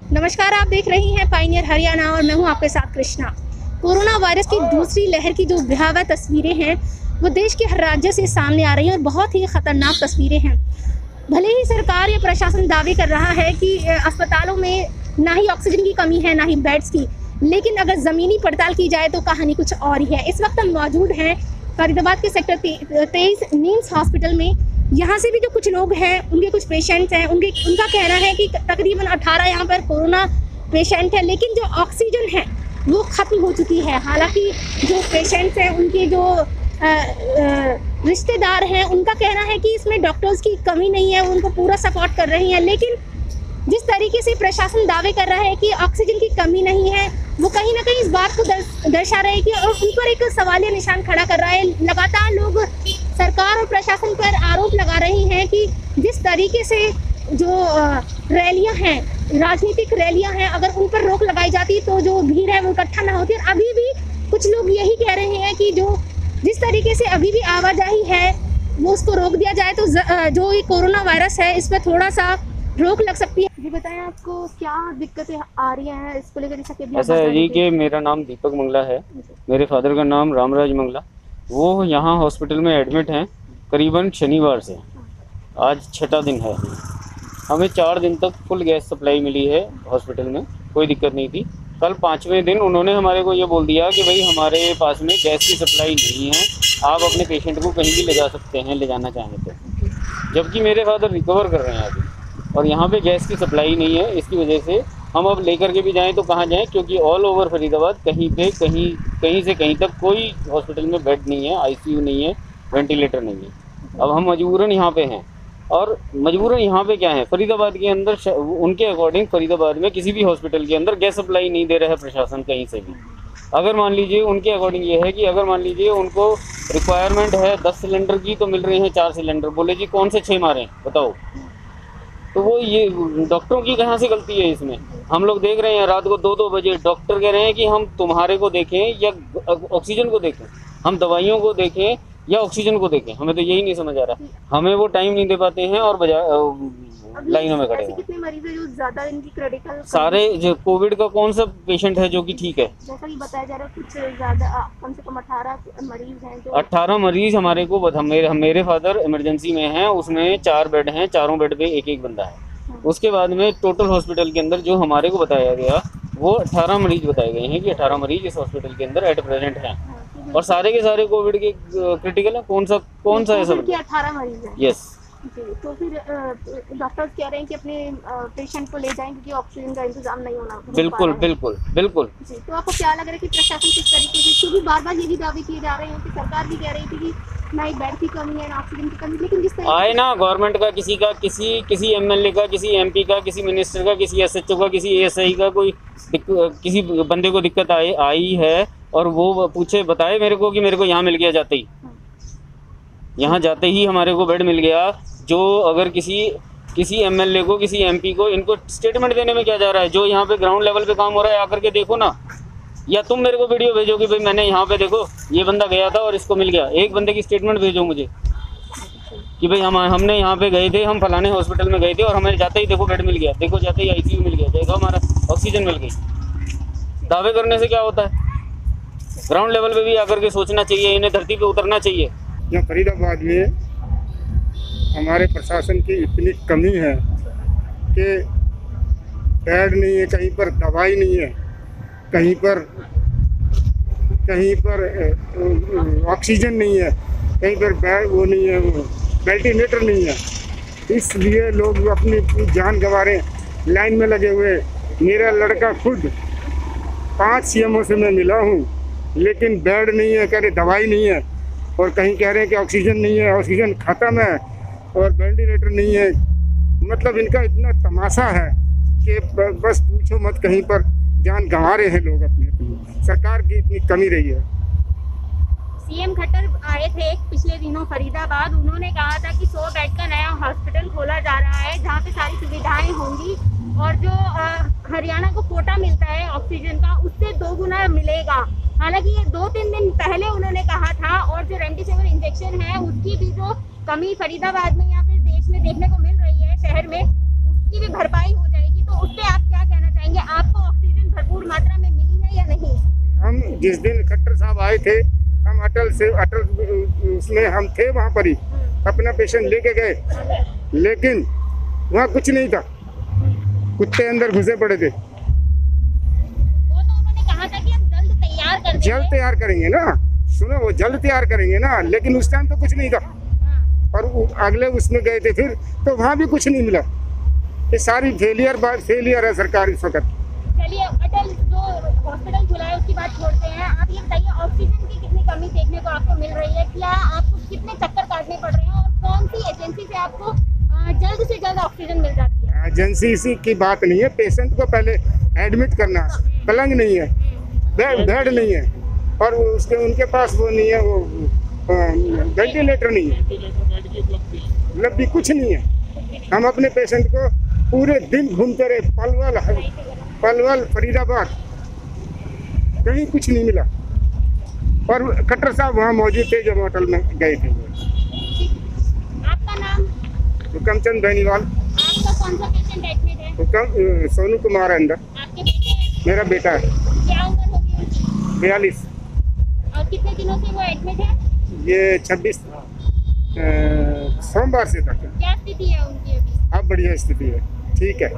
नमस्कार, आप देख रही हैं पायनियर हरियाणा और मैं हूं आपके साथ कृष्णा। कोरोना वायरस की दूसरी लहर की जो भयावह तस्वीरें हैं वो देश के हर राज्य से सामने आ रही हैं और बहुत ही ख़तरनाक तस्वीरें हैं। भले ही सरकार या प्रशासन दावे कर रहा है कि अस्पतालों में ना ही ऑक्सीजन की कमी है ना ही बेड्स की, लेकिन अगर ज़मीनी पड़ताल की जाए तो कहानी कुछ और ही है। इस वक्त हम मौजूद हैं फरीदाबाद के सेक्टर 23 नीम्स हॉस्पिटल में। यहाँ से भी जो कुछ लोग हैं, उनके कुछ पेशेंट्स हैं, उनका कहना है कि तकरीबन 18 यहाँ पर कोरोना पेशेंट है, लेकिन जो ऑक्सीजन है वो ख़त्म हो चुकी है। हालांकि जो पेशेंट्स हैं, उनके जो रिश्तेदार हैं, उनका कहना है कि इसमें डॉक्टर्स की कमी नहीं है, उनको पूरा सपोर्ट कर रही हैं। लेकिन जिस तरीके से प्रशासन दावे कर रहा है कि ऑक्सीजन की कमी नहीं है, वो कहीं ना कहीं इस बात को दर्शा रहे हैं कि और उन पर एक सवालिया निशान खड़ा कर रहा है। लगातार लोग सरकार और प्रशासन पर आरोप लगा रहे हैं कि जिस तरीके से जो रैलियां हैं, राजनीतिक रैलियां हैं, अगर उन पर रोक लगाई जाती तो जो भीड़ है वो इकट्ठा ना होती। और अभी भी कुछ लोग यही कह रहे हैं कि जिस तरीके से अभी भी आवाजाही है वो उसको रोक दिया जाए तो जो ये कोरोना वायरस है इस पर थोड़ा सा रोक लग सकती है। जी बताएं, आपको क्या दिक्कतें आ रही हैं इसको लेकर? ऐसा है जी कि मेरा नाम दीपक मंगला है, मेरे फादर का नाम रामराज मंगला। वो यहाँ हॉस्पिटल में एडमिट हैं करीबन शनिवार से, आज 6वां दिन है। हमें 4 दिन तक फुल गैस सप्लाई मिली है हॉस्पिटल में, कोई दिक्कत नहीं थी। कल 5वें दिन उन्होंने हमारे को ये बोल दिया कि भाई हमारे पास में गैस की सप्लाई नहीं है, आप अपने पेशेंट को कहीं भी ले जा सकते हैं, ले जाना चाहें तो। जबकि मेरे फादर रिकवर कर रहे हैं अभी और यहाँ पे गैस की सप्लाई नहीं है। इसकी वजह से हम अब लेकर के भी जाएं तो कहाँ जाएं, क्योंकि ऑल ओवर फरीदाबाद कहीं से कहीं तक कोई हॉस्पिटल में बेड नहीं है, आईसीयू नहीं है, वेंटिलेटर नहीं है। अब हम मजबूरन यहाँ पे हैं। और मजबूरन यहाँ पे क्या है, फरीदाबाद के अंदर उनके अकॉर्डिंग फरीदाबाद में किसी भी हॉस्पिटल के अंदर गैस सप्लाई नहीं दे रहा है प्रशासन कहीं से भी। अगर मान लीजिए उनके अकॉर्डिंग ये है कि अगर मान लीजिए उनको रिक्वायरमेंट है 10 सिलेंडर की तो मिल रहे हैं 4 सिलेंडर, बोले जी कौन से 6 मारें बताओ। तो वो ये डॉक्टरों की कहाँ से गलती है इसमें? हम लोग देख रहे हैं रात को 2-2 बजे डॉक्टर कह रहे हैं कि हम तुम्हारे को देखें या ऑक्सीजन को देखें, हम दवाइयों को देखें या ऑक्सीजन को देखें, हमें तो यही नहीं समझ आ रहा। हमें वो टाइम नहीं दे पाते हैं और लाइनों में खड़े हैं। कितने मरीज हैं जो ज्यादा इनकी क्रिटिकल? सारे जो कोविड का कौन सा पेशेंट है जो कि ठीक है? जैसा कि बताया जा रहा है कुछ ज्यादा, कम से कम 18 मरीज हैं जो 18 मरीज हमारे को मेरे फादर इमरजेंसी में हैं, उसमें 4 बेड हैं, चारों बेड पे एक बंदा है। उसके बाद में टोटल हॉस्पिटल के अंदर जो हमारे को बताया गया वो 18 मरीज बताए गए हैं कि 18 मरीज इस हॉस्पिटल के अंदर एट प्रेजेंट हैं और सारे के सारे कोविड के क्रिटिकल है। कौन सा है सब? 18 मरीज हैं। यस। तो फिर डॉक्टर्स कह रहे हैं कि अपने पेशेंट को ले जाएं क्योंकि ऑक्सीजन का इंतजाम नहीं होना। बिल्कुल बिल्कुल बिल्कुल जी। तो आपको क्या लग रहा है कि प्रशासन किस तरीके से, क्योंकि बार-बार यही दावे किए जा रहे हैं कि सरकार भी कह रही थी कि ना ही बेड की कमी है ना ऑक्सीजन की कमी, लेकिन जिस तरह आए ना गवर्नमेंट का किसी एमएलए का, किसी एमपी का, किसी मिनिस्टर का, किसी एसएचओ का, किसी एएसआई का कोई किसी बंदे को दिक्कत आई है और वो पूछे बताए मेरे को कि मेरे को यहाँ मिल गया, जाते ही हमारे को बेड मिल गया। जो अगर किसी एमएलए को, किसी एमपी को, इनको स्टेटमेंट देने में क्या जा रहा है? जो यहाँ पे ग्राउंड लेवल पे काम हो रहा है आकर के देखो ना, या तुम मेरे को वीडियो भेजो कि भाई मैंने यहाँ पे देखो ये बंदा गया था और इसको मिल गया। एक बंदे की स्टेटमेंट भेजो मुझे कि भाई हमने यहाँ पे गए थे, हम फलाने हॉस्पिटल में गए थे और हमें जाते ही देखो बेड मिल गया, देखो जाते ही आईसीयू मिल गया, देखो हमारा ऑक्सीजन मिल गई। दावे करने से क्या होता है? ग्राउंड लेवल पे भी आकर के सोचना चाहिए, इन्हें धरती पे उतरना चाहिए। यहाँ फरीदाबाद में हमारे प्रशासन की इतनी कमी है कि बेड नहीं है, कहीं पर दवाई नहीं है, कहीं पर ऑक्सीजन नहीं है, कहीं पर बेड वो नहीं है, वेंटिलेटर नहीं है। इसलिए लोग अपनी जान गंवा रहे हैं, लाइन में लगे हुए। मेरा लड़का खुद 5 सीएमओ से मैं मिला हूँ, लेकिन बेड नहीं है, कह रहे दवाई नहीं है, और कहीं कह रहे हैं कि ऑक्सीजन नहीं है, ऑक्सीजन ख़त्म है और वेंटिलेटर नहीं है। मतलब इनका इतना तमाशा है कि बस पूछो मत, कहीं पर जान गंवा रहे हैं लोग अपनी। सरकार की इतनी कमी रही है। सीएम खट्टर आए थे पिछले दिनों फरीदाबाद, उन्होंने कहा था कि 100 बेड का नया हॉस्पिटल खोला जा रहा है जहाँ पे सारी सुविधाएं होंगी और जो हरियाणा को कोटा मिलता है ऑक्सीजन का उससे 2 गुना मिलेगा। हालांकि ये 2-3 दिन पहले उन्होंने कहा था, और जो रेमडेसिविर इंजेक्शन है उसकी भी जो कमी फरीदाबाद में या फिर देश में देखने को मिल रही है शहर में, उसकी भी भरपाई हो जाएगी। तो उस पर आप क्या कहना चाहेंगे? जिस दिन खट्टर साहब आए थे, हम अटल उसमें हम थे वहाँ पर ही, अपना पेशेंट लेके गए, लेकिन वहाँ कुछ नहीं था, कुत्ते अंदर घुसे पड़े थे। वो तो उन्होंने कहा था कि हम जल्द तैयार कर देंगे। जल्द तैयार करेंगे ना, सुनो, वो जल्द तैयार करेंगे ना, लेकिन उस टाइम तो कुछ नहीं था। हाँ। और अगले उसमें गए थे फिर, तो वहाँ भी कुछ नहीं मिला। ये सारी फेलियर है सरकार इस वक्त। चलिए, अटल जो हॉस्पिटल खुला है उसकी बात छोड़ते हैं, आप ये बताइए ऑक्सीजन की कितनी कमी देखने को आपको मिल रही है, क्या आपको कितने चक्कर काटने पड़ रहे हैं और कौन सी एजेंसी से आपको जल्द से जल्द ऑक्सीजन मिल जाती है? एजेंसी की बात नहीं है, पेशेंट को पहले एडमिट करना, पलंग नहीं है, बेड नहीं है, और उनके पास वो नहीं है, वो वेंटिलेटर नहीं है, उपलब्धि कुछ नहीं है। हम अपने पेशेंट को पूरे दिन घूमते रहे, पलवल फरीदाबाद, कहीं कुछ नहीं मिला। और खट्टर साहब वहाँ मौजूद थे जब होटल में गए थे। आपका नाम? हुकमचंद बेनीवाल। आपका कौन सा पेशेंट एडमिट है? सोनू कुमार अंदर। आपके बेटे? मेरा बेटा है। क्या उम्र होगी उनकी? 42। और कितने दिनों से वो एडमिट है? ये 26 सोमवार से तक। क्या स्थिति है उनकी अभी? अब बढ़िया स्थिति है, ठीक है।